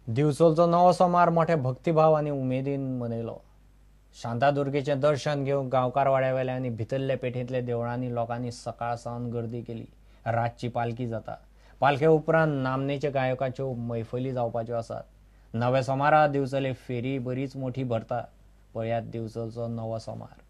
दिवसोलचो नवो सोमार मोठ्या भक्तिभाव आनी उमेदीन मनयलो। शांतादुर्गेचें दर्शन घेवंक गांवकार वाड्यावेले आनी भितरले पेठेंतल्या देवळांनी लोकांनी सकाळ सावन गर्दी केली। रातची पालखी जाता। पालखे उपरांत नामनेच्या गायकाच्यो मैफली जावपाच्यो आसात। नवे सोमारा दिवचले फेरी बरीच मोठी भरता। पळयात दिवचोलचो नवो सोमार।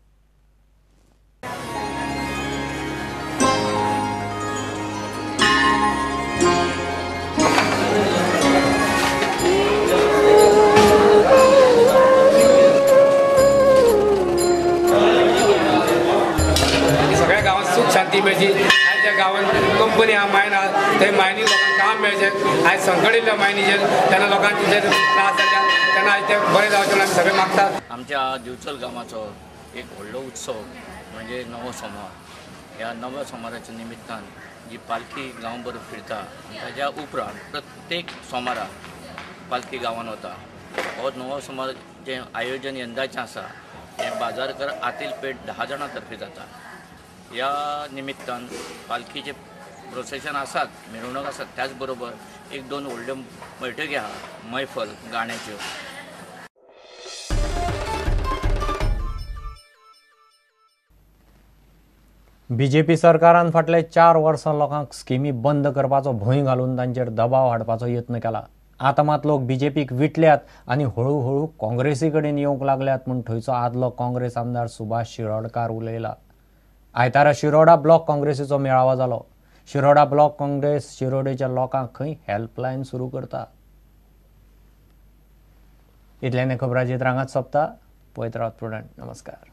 सुख शांती मेळची। आयच्या गांवांत कंपनी हा मायन आहा ते मायनी लोकांक काम मेळचें। आयज संकट येयल्या मायनीचेर तेन्ना लोकांक त्रास जाता तेन्ना आयज ते बरें जावचें आमी सगळे मागतात। आमच्या दिवचल गांवाचो एक व्हडलो उत्सव म्हणजे नवो सोमार। ह्या नव्या सोमाराच्या निमित्तान जी पालखी गांवभर फिरता ताच्या उपरांत प्रत्येक सोमारा पालखी गांवांत वता। हो नवो सोमार जे आयोजन यंदाचें आसा हें बाजारकर आतील पेठ 10 जाणां तर्फे जाता। ह्या निमित्तान पालखीचे प्रोसेशन आसात, मिरवणूक आसात, त्याच बरोबर एक दोन व्हडल्यो बैठकी आहा मैफल गाण्याच्यो। बीजेपी सरकारान फाटले 4 वर्सां लोकांक स्किमी बंद करपाचो भंय घालून तांचेर दबाव हाडपाचो यत्न केला। आतां मात लोक बीजेपीक विटल्यात आनी हळू काँग्रेसी कडेन येवंक लागल्यात म्हूण थंयचो आदलो काँग्रेस आमदार सुभाष शिरोडकार उलयला। आयतारा शिरोडा ब्लॉक काँग्रेसीचो मेळावो जालो। शिरोडा ब्लॉक काँग्रेस शिरोडेच्या लोकांक खंय हेल्पलायन सुरू करता। इतल्यान खबरां चित्रांगात सोंपता। पळयत रावत प्रुडंट। नमस्कार।